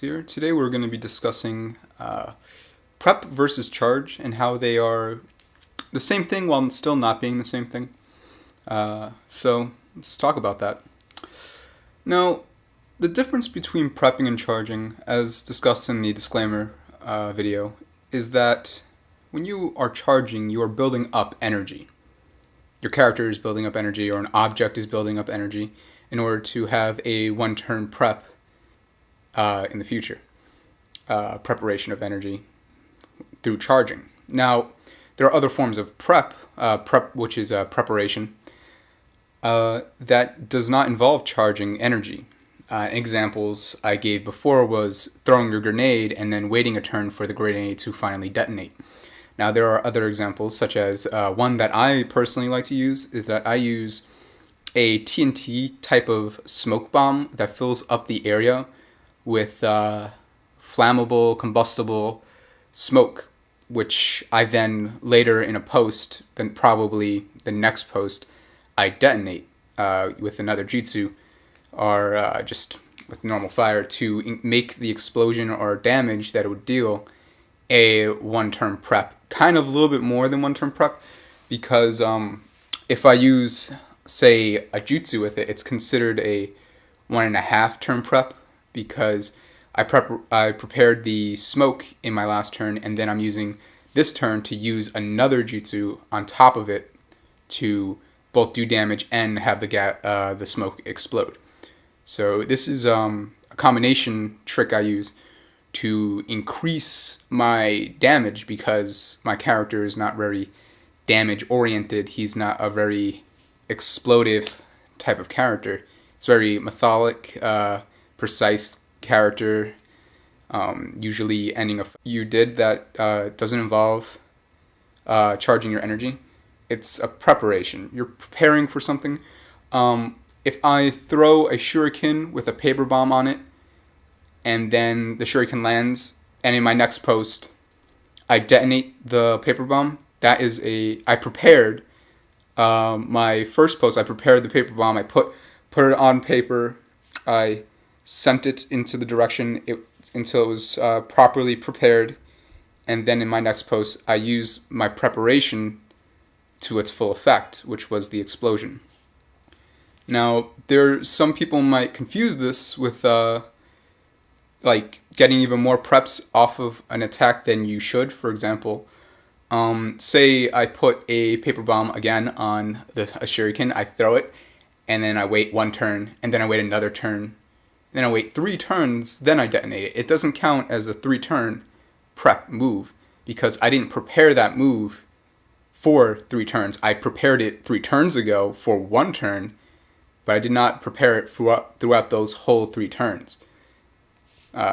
Here. Today we're going to be discussing prep versus charge and how they are the same thing while still not being the same thing. So let's talk about that. Now, the difference between prepping and charging, as discussed in the disclaimer video, is that when you are charging, you are building up energy. Your character is building up energy, or an object is building up energy in order to have a one-turn prep in the future. Preparation of energy through charging. Now, there are other forms of prep, which is preparation, that does not involve charging energy. Examples I gave before was throwing a grenade and then waiting a turn for the grenade to finally detonate. Now, there are other examples, such as one that I personally like to use is that I use a TNT type of smoke bomb that fills up the area with flammable, combustible smoke, which I then later in a post, then probably the next post, I detonate with another jutsu or just with normal fire to make the explosion or damage that it would deal a one-turn prep. Kind of a little bit more than one-turn prep, because if I use, say, a jutsu with it, it's considered a 1.5 turn prep, because I prepared the smoke in my last turn, and then I'm using this turn to use another jutsu on top of it to both do damage and have the smoke explode. So this is a combination trick I use to increase my damage, because my character is not very damage oriented. He's not a very explosive type of character. It's very methodic, precise character, usually ending you did that doesn't involve charging your energy. It's a preparation. You're preparing for something. If I throw a shuriken with a paper bomb on it, and then the shuriken lands, and in my next post, I detonate the paper bomb, I prepared my first post. I prepared the paper bomb. I put it on paper. I sent it into the direction until it was properly prepared, and then in my next post, I used my preparation to its full effect, which was the explosion. Now, some people might confuse this with like getting even more preps off of an attack than you should. For example, say I put a paper bomb again on a shuriken, I throw it, and then I wait one turn, and then I wait another turn, then I wait 3 turns, then I detonate it. It doesn't count as a 3-turn prep move, because I didn't prepare that move for 3 turns. I prepared it 3 turns ago for 1 turn, but I did not prepare it throughout those whole 3 turns.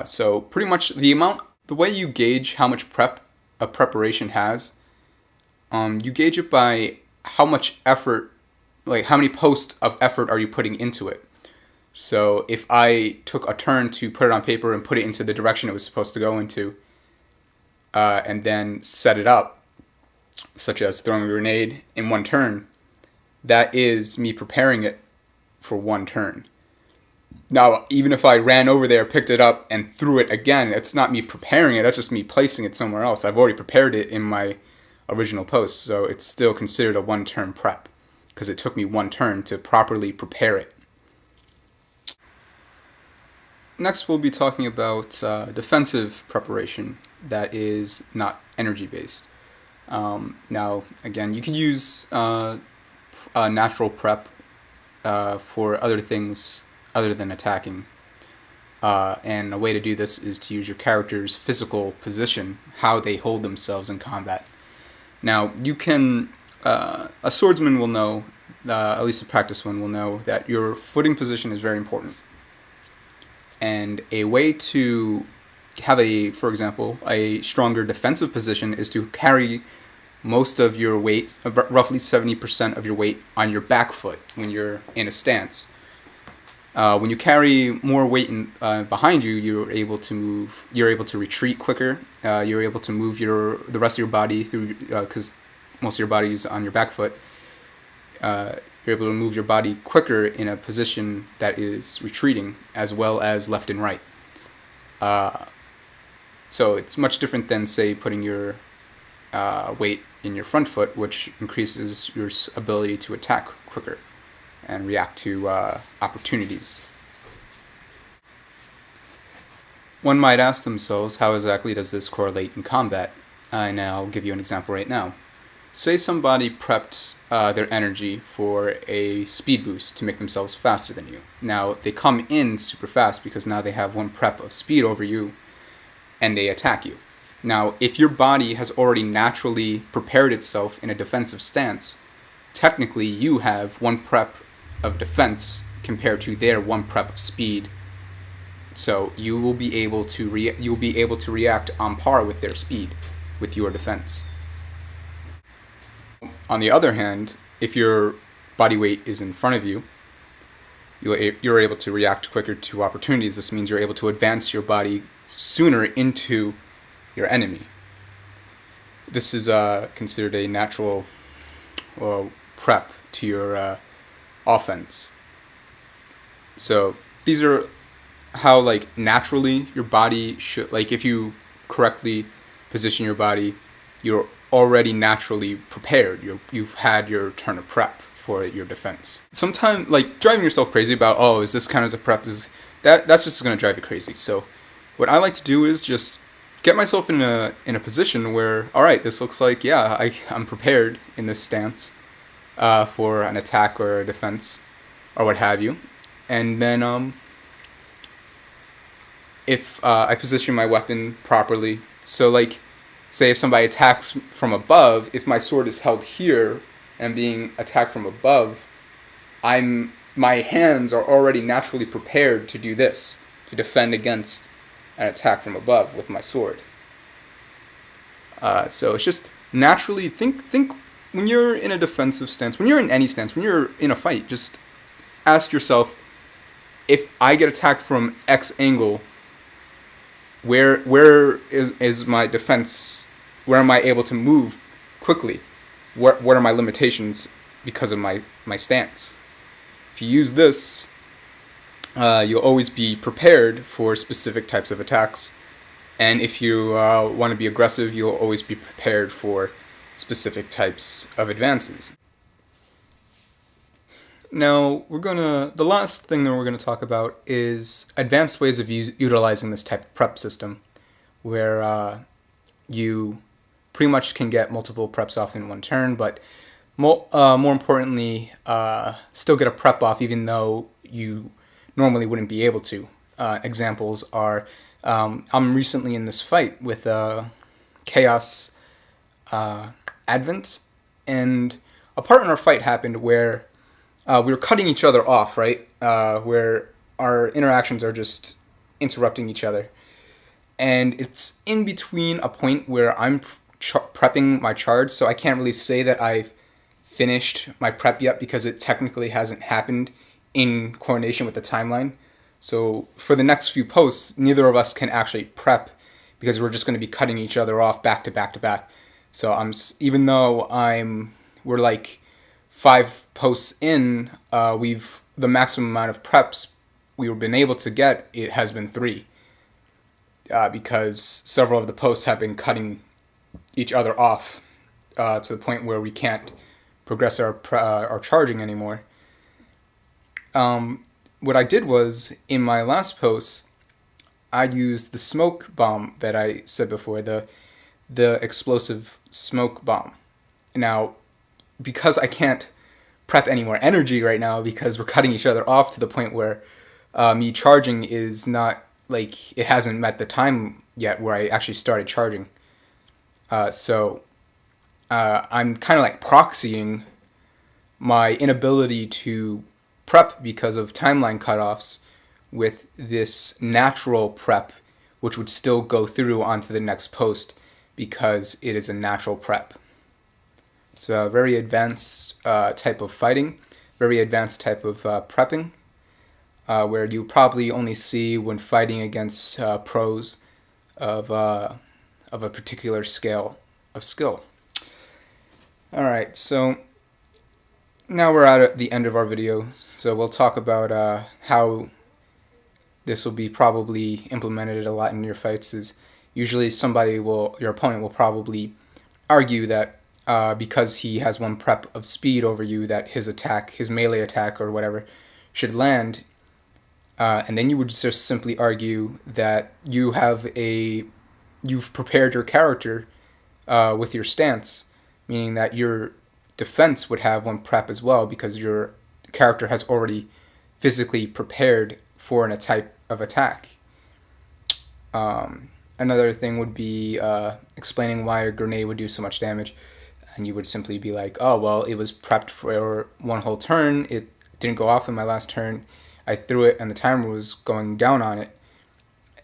So pretty much the way you gauge how much prep a preparation has, you gauge it by how much effort, like how many posts of effort are you putting into it. So if I took a turn to put it on paper and put it into the direction it was supposed to go into, and then set it up, such as throwing a grenade in 1 turn, that is me preparing it for 1 turn. Now, even if I ran over there, picked it up, and threw it again, it's not me preparing it, that's just me placing it somewhere else. I've already prepared it in my original post, so it's still considered a 1-turn prep, because it took me 1 turn to properly prepare it. Next, we'll be talking about defensive preparation that is not energy-based. Now, again, you can use natural prep for other things other than attacking. And a way to do this is to use your character's physical position, how they hold themselves in combat. Now, you can, a swordsman will know, at least a practiced one will know, that your footing position is very important. And a way to have for example, a stronger defensive position is to carry most of your weight, roughly 70% of your weight, on your back foot when you're in a stance. When you carry more weight behind you, you're able to retreat quicker. You're able to move the rest of your body through, because most of your body is on your back foot. You're able to move your body quicker in a position that is retreating, as well as left and right. So it's much different than, say, putting your weight in your front foot, which increases your ability to attack quicker and react to opportunities. One might ask themselves, how exactly does this correlate in combat? And I'll give you an example right now. Say somebody prepped their energy for a speed boost to make themselves faster than you. Now, they come in super fast because now they have one prep of speed over you, and they attack you. Now, if your body has already naturally prepared itself in a defensive stance, technically you have one prep of defense compared to their one prep of speed. So you will be able to react on par with their speed, with your defense. On the other hand, if your body weight is in front of you, you're able to react quicker to opportunities. This means you're able to advance your body sooner into your enemy. This is considered a natural prep to your offense. So these are how, like, naturally your body should, like, if you correctly position your body, you're already naturally prepared. You've had your turn of prep for your defense. Sometimes, like, driving yourself crazy about, oh, is this kind of a prep? That's just going to drive you crazy. So what I like to do is just get myself in a position where, all right, this looks like, yeah, I'm prepared in this stance for an attack or a defense or what have you. And then if I position my weapon properly, so, like, say if somebody attacks from above, if my sword is held here and being attacked from above, my hands are already naturally prepared to do this, to defend against an attack from above with my sword. So it's just naturally think when you're in a defensive stance, when you're in any stance, when you're in a fight, just ask yourself, if I get attacked from X angle, where is my defense? Where am I able to move quickly? What are my limitations because of my stance? If you use this, you'll always be prepared for specific types of attacks. And if you want to be aggressive, you'll always be prepared for specific types of advances. Now, the last thing that we're going to talk about is advanced ways of utilizing this type of prep system, where you pretty much can get multiple preps off in one turn, but more importantly, still get a prep off even though you normally wouldn't be able to. Examples are, I'm recently in this fight with Chaos Advent, and a part in our fight happened where we were cutting each other off, right? Where our interactions are just interrupting each other. And it's in between a point where I'm prepping my charge, so I can't really say that I've finished my prep yet because it technically hasn't happened in coordination with the timeline. So for the next few posts, neither of us can actually prep because we're just going to be cutting each other off back to back to back. So even though we're like 5 posts in, the maximum amount of preps we've been able to get, it has been 3, because several of the posts have been cutting each other off to the point where we can't progress our charging anymore. What I did was, in my last post, I used the smoke bomb that I said before, the explosive smoke bomb. Now, because I can't prep any more energy right now because we're cutting each other off to the point where me charging is not, like, it hasn't met the time yet where I actually started charging. So I'm kind of like proxying my inability to prep because of timeline cutoffs with this natural prep, which would still go through onto the next post because it is a natural prep. So a very advanced type of fighting, very advanced type of prepping, where you probably only see when fighting against pros of a particular scale of skill. Alright, so now we're at the end of our video, so we'll talk about how this will be probably implemented a lot in your fights, is usually your opponent will probably argue that because he has one prep of speed over you, that his melee attack or whatever, should land, and then you would just simply argue that you've prepared your character with your stance, meaning that your defense would have one prep as well because your character has already physically prepared for a type of attack. Another thing would be explaining why a grenade would do so much damage, and you would simply be like, oh, well, it was prepped for one whole turn, it didn't go off in my last turn, I threw it and the timer was going down on it,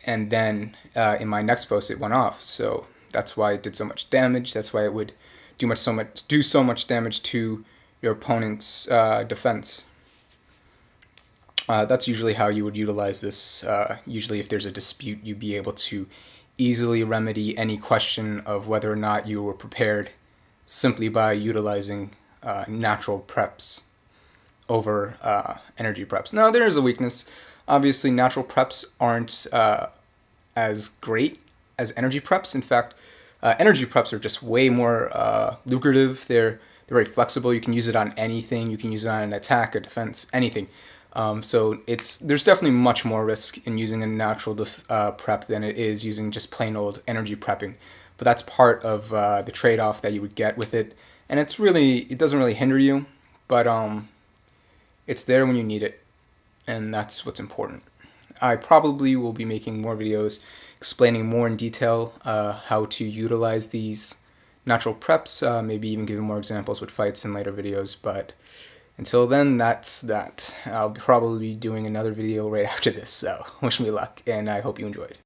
and then in my next burst it went off, so that's why it did so much damage, that's why it would do so much damage to your opponent's defense. That's usually how you would utilize this. Usually if there's a dispute, you'd be able to easily remedy any question of whether or not you were prepared simply by utilizing natural preps over energy preps. Now, there is a weakness. Obviously, natural preps aren't as great as energy preps. In fact, energy preps are just way more lucrative. They're very flexible. You can use it on anything. You can use it on an attack, a defense, anything. So there's definitely much more risk in using a natural prep than it is using just plain old energy prepping. But that's part of the trade-off that you would get with it, and it doesn't really hinder you, but it's there when you need it, and that's what's important. I probably will be making more videos explaining more in detail how to utilize these natural preps, maybe even giving more examples with fights in later videos, but until then, that's that. I'll probably be doing another video right after this, so wish me luck, and I hope you enjoyed.